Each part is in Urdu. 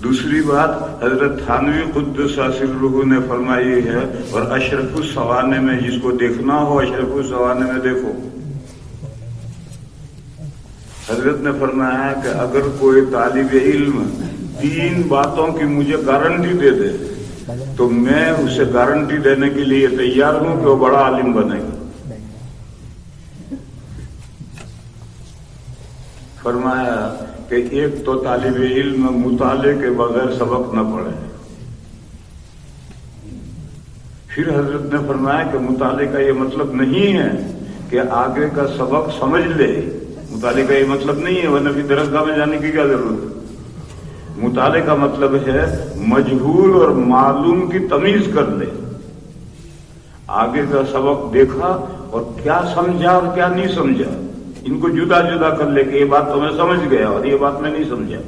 دوسری بات حضرت تھانوی قدس سرہ نے فرمائی ہے، اور اشرف السوانے میں جس کو دیکھنا ہو اشرف السوانے میں دیکھو۔ حضرت نے فرمایا ہے کہ اگر کوئی طالب علم 3 باتوں کی مجھے گارنٹی دے دے تو میں اسے گارنٹی دینے کے لیے تیار ہوں کہ وہ بڑا عالم بنے گا۔ فرمایا کہ ایک تو طالب علم مطالعے کے بغیر سبق نہ پڑھے۔ پھر حضرت نے فرمایا کہ مطالعے کا یہ مطلب نہیں ہے کہ آگے کا سبق سمجھ لے، مطالعے کا یہ مطلب نہیں ہے، ورنہ پھر درسگاہ میں جانے کی کیا ضرورت ہے۔ مطالعے کا مطلب ہے مجہول اور معلوم کی تمیز کر لے، آگے کا سبق دیکھا اور کیا سمجھا اور کیا نہیں سمجھا، ان کو جدا جدا کر لے کہ یہ بات تو میں سمجھ گیا اور یہ بات میں نہیں سمجھا۔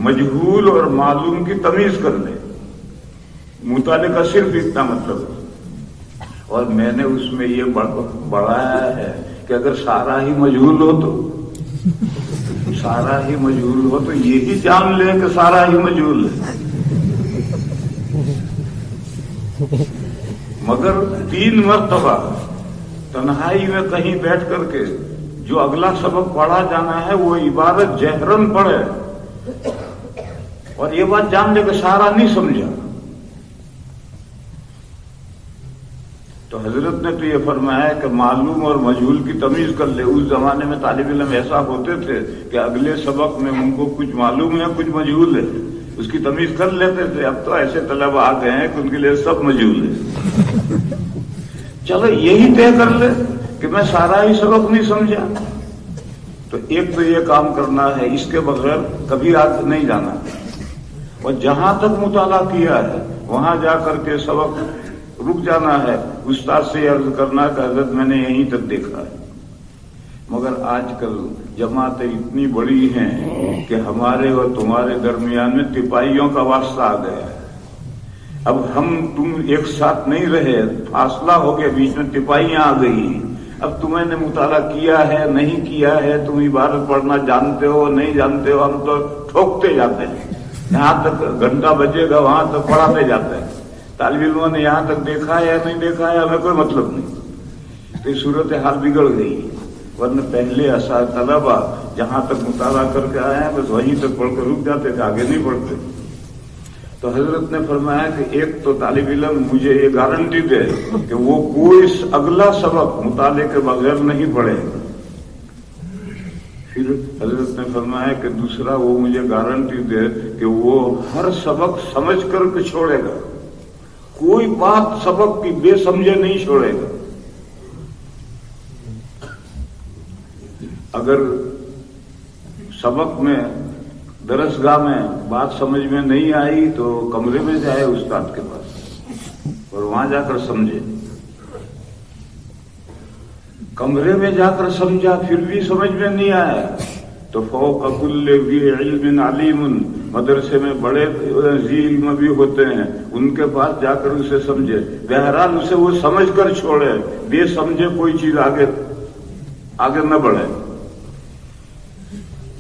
مجہول اور معلوم کی تمیز کر لے، مطالعے کا صرف اتنا مطلب ہے۔ اور میں نے اس میں یہ بڑھایا ہے کہ اگر سارا ہی مجہول ہو تو یہی جان لیں کہ سارا ہی مجہول ہے۔ مگر 3 مرتبہ تنہائی میں کہیں بیٹھ کر کے جو اگلا سبق پڑھا جانا ہے وہ عبارت جہرن پڑھے اور یہ بات جان لے کہ سارا نہیں سمجھا۔ تو حضرت نے تو یہ فرمایا کہ معلوم اور مجہول کی تمیز کر لے۔ اس زمانے میں طالب علم ایسا ہوتے تھے کہ اگلے سبق میں ان کو کچھ معلوم ہے کچھ مجہول ہے، اس کی تمیز کر لیتے تھے۔ اب تو ایسے طلبہ آ گئے ہیں کہ ان کے لیے سب مجہول ہے۔ چلو یہی طے کر لے کہ میں سارا ہی سبق نہیں سمجھا، تو ایک تو یہ کام کرنا ہے، اس کے بغیر کبھی آگے نہیں جانا۔ اور جہاں تک مطالعہ کیا ہے وہاں جا کر کے سبق رک جانا ہے، استاد سے عرض کرنا کہ حضرت میں نے یہیں تک دیکھا ہے۔ مگر آج کل جماعتیں اتنی بڑی ہیں کہ ہمارے اور تمہارے درمیان میں تپائیوں کا واسطہ آ گیا ہے۔ اب ہم تم ایک ساتھ نہیں رہے، فاصلہ ہو گیا، بیچ میں تپائیاں آ گئی۔ اب تمہیں نے مطالعہ کیا ہے نہیں کیا ہے، تم عبارت پڑھنا جانتے ہو نہیں جانتے ہو، ہم تو ٹھوکتے جاتے ہیں، یہاں تک گھنٹہ بجے گا وہاں تک پڑھاتے جاتے ہیں۔ طالب علموں نے یہاں تک دیکھا ہے یا نہیں دیکھا ہے ہمیں کوئی مطلب نہیں۔ تو یہ صورتحال بگڑ گئی، ورنہ پہلے طلبہ جہاں تک مطالعہ کر کے آئے ہیں بس وہیں تک پڑھ کر رک جاتے تھے، آگے نہیں پڑھتے۔ تو حضرت نے فرمایا کہ ایک تو طالب علم مجھے یہ گارنٹی دے کہ وہ کوئی اگلا سبق مطالعے کے بغیر نہیں پڑھے گا۔ پھر حضرت نے فرمایا کہ دوسرا وہ مجھے گارنٹی دے کہ وہ ہر سبق سمجھ کر کے چھوڑے گا، کوئی بات سبق کی بے سمجھے نہیں چھوڑے گا۔ اگر سبق میں درسگاہ میں بات سمجھ میں نہیں آئی تو کمرے میں جائے استاد کے پاس اور وہاں جا کر سمجھے۔ کمرے میں جا کر سمجھا پھر بھی سمجھ میں نہیں آیا تو فوق کل ذی علم علیم، مدرسے میں بڑے ذی علم بھی ہوتے ہیں، ان کے پاس جا کر اسے سمجھے۔ بہرحال اسے وہ سمجھ کر چھوڑے، بے سمجھے کوئی چیز آگے نہ بڑھے۔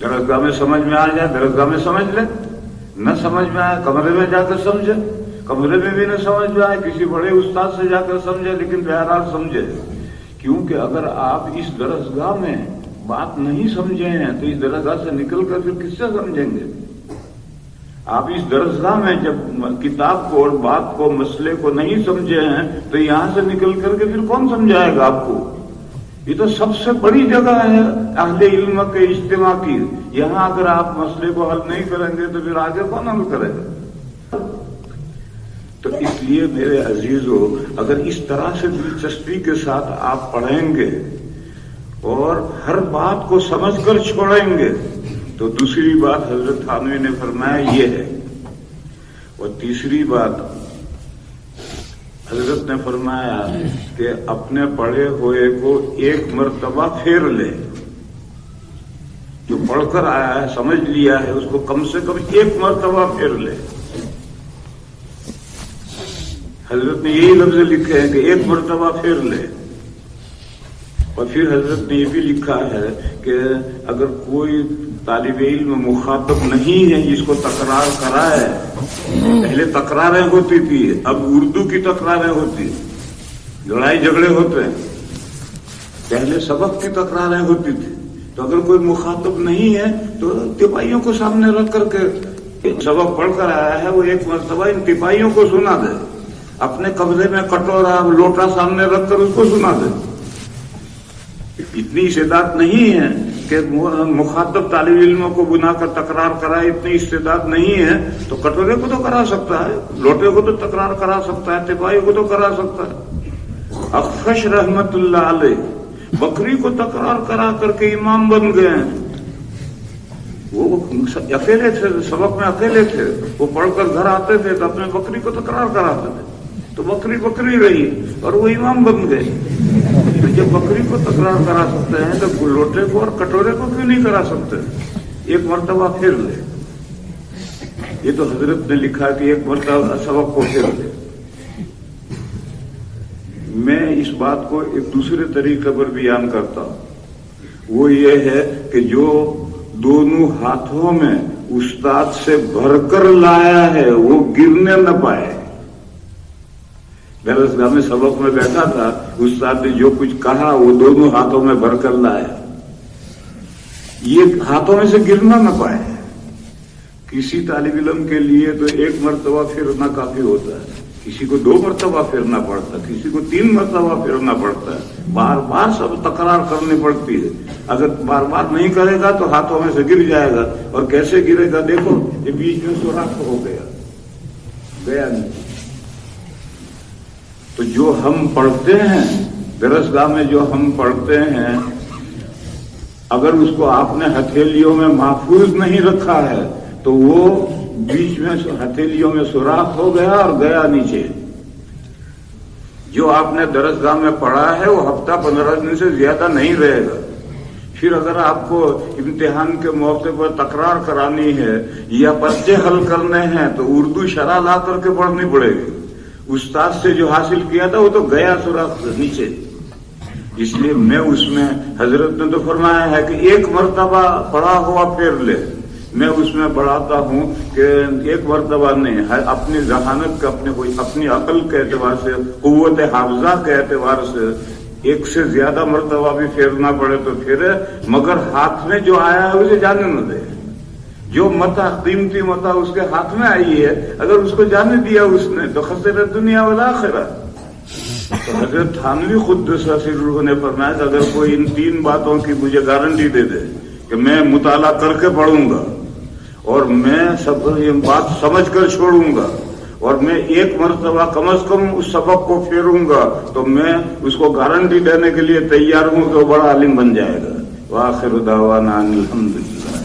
درسگاہ میں سمجھ میں آ جائے درسگاہ میں سمجھ لے، نہ سمجھ میں آئے کمرے میں جا کر سمجھے، کمرے میں بھی نہ سمجھ میں آئے کسی بڑے استاد سے جا کر سمجھے، لیکن بہرحال سمجھے۔ کیونکہ اگر آپ اس درسگاہ میں بات نہیں سمجھے ہیں تو اس درسگاہ سے نکل کر پھر کس سے سمجھیں گے؟ آپ اس درسگاہ میں جب کتاب کو اور بات کو مسئلے کو نہیں سمجھے ہیں تو یہاں سے نکل کر کے پھر کون سمجھائے گا آپ کو؟ یہ تو سب سے بڑی جگہ ہے اہل علم کے اجتماع کی، یہاں اگر آپ مسئلے کو حل نہیں کریں گے تو پھر آگے کون حل کرے گا؟ تو اس لیے میرے عزیزو، اگر اس طرح سے دلچسپی کے ساتھ آپ پڑھیں گے اور ہر بات کو سمجھ کر چھوڑیں گے تو دوسری بات حضرت تھانوی نے فرمایا یہ ہے۔ اور تیسری بات حضرت نے فرمایا کہ اپنے پڑھے ہوئے کو ایک مرتبہ پھیر لے، جو پڑھ کر آیا ہے سمجھ لیا ہے اس کو کم سے کم ایک مرتبہ پھیر لے۔ حضرت نے یہی لفظ لکھے ہیں کہ ایک مرتبہ پھیر لے۔ اور پھر حضرت نے یہ بھی لکھا ہے کہ اگر کوئی طالب علم مخاطب نہیں ہے جس کو تکرار کرائے، پہلے تکراریں ہوتی تھی، اب اردو کی تکراریں ہوتی، لڑائی جھگڑے ہوتے ہیں، پہلے سبق کی تکراریں ہوتی تھی، تو اگر کوئی مخاطب نہیں ہے تو تپائیوں کو سامنے رکھ کر کے سبق پڑھ کر آیا ہے وہ ایک مرتبہ ان تپائیوں کو سنا دے، اپنے قبضے میں کٹورا لوٹا سامنے رکھ کر اس کو سنا دے۔ اتنی استعداد نہیں ہے کہ مخاطب طالب علموں کو بنا کر تکرار کرائے، اتنی استعداد نہیں ہے تو کٹورے کو تو کرا سکتا ہے، لوٹے کو تو تکرار کرا سکتا ہے، تپائی کو تو کرا سکتا ہے۔ اخفش رحمت اللہ علیہ بکری کو تکرار کرا کر کے امام بن گئے ہیں، وہ اکیلے تھے، سبق میں اکیلے تھے، وہ پڑھ کر گھر آتے تھے تو اپنے بکری کو تکرار کراتے تھے، تو بکری بکری رہی اور وہ امام بن گئے۔ تو جب بکری کو تکرار کرا سکتے ہیں تو لوٹے کو اور کٹورے کو کیوں نہیں کرا سکتے؟ ایک مرتبہ پھر لے، یہ تو حضرت نے لکھا کہ ایک مرتبہ سبق کو پھر لے۔ میں اس بات کو ایک دوسرے طریقے پر بیان کرتا ہوں، وہ یہ ہے کہ جو دونوں ہاتھوں میں استاد سے بھر کر لایا ہے وہ گرنے نہ پائے۔ درسگاہ میں سبق میں بیٹھا تھا، استاد نے جو کچھ کہا وہ دونوں ہاتھوں میں بھر کر لایا، یہ ہاتھوں میں سے گرنا نہ پائے۔ کسی طالب علم کے لیے تو ایک مرتبہ پھرنا کافی ہوتا ہے، کسی کو 2 مرتبہ پھرنا پڑتا ہے، کسی کو 3 مرتبہ پھرنا پڑتا ہے، بار بار سب تکرار کرنی پڑتی ہے۔ اگر بار بار نہیں کرے گا تو ہاتھوں میں سے گر جائے گا، اور کیسے گرے گا دیکھو، یہ بیچ میں سوراخ ہو گیا نہیں۔ تو جو ہم پڑھتے ہیں درسگاہ میں، جو ہم پڑھتے ہیں، اگر اس کو آپ نے ہتھیلیوں میں محفوظ نہیں رکھا ہے تو وہ بیچ میں ہتھیلیوں میں سوراخ ہو گیا اور گیا نیچے۔ جو آپ نے درسگاہ میں پڑھا ہے وہ ہفتہ 15 دن سے زیادہ نہیں رہے گا۔ پھر اگر آپ کو امتحان کے موقع پر تکرار کرانی ہے یا پرچے حل کرنے ہیں تو اردو شرح لا کر کے پڑھنی پڑے گی۔ استاد سے جو حاصل کیا تھا وہ تو گیا سوراخ نیچے۔ اس لیے میں اس میں حضرت نے تو فرمایا ہے کہ ایک مرتبہ پڑھا ہوا پھر لے، میں اس میں بڑھاتا ہوں کہ ایک مرتبہ نہیں، اپنی ذہانت کا، اپنی عقل کے اعتبار سے، قوت حافظہ کے اعتبار سے ایک سے زیادہ مرتبہ بھی پھیرنا پڑے تو پھرے، مگر ہاتھ میں جو آیا ہے اسے جانے نہ دے۔ جو متا، قیمتی متا اس کے ہاتھ میں آئی ہے، اگر اس کو جانے دیا اس نے تو خسر دنیا والآخرہ۔ تو حضرت تھانوی قدس سرہ نے فرمایا کہ اگر کوئی ان 3 باتوں کی مجھے گارنٹی دے دے کہ میں مطالعہ کر کے پڑھوں گا اور میں سب یہ بات سمجھ کر چھوڑوں گا اور میں ایک مرتبہ کم از کم اس سبق کو پھیروں گا، تو میں اس کو گارنٹی دینے کے لیے تیار ہوں کہ وہ بڑا عالم بن جائے گا۔ وآخر دعوانا ان الحمدللہ۔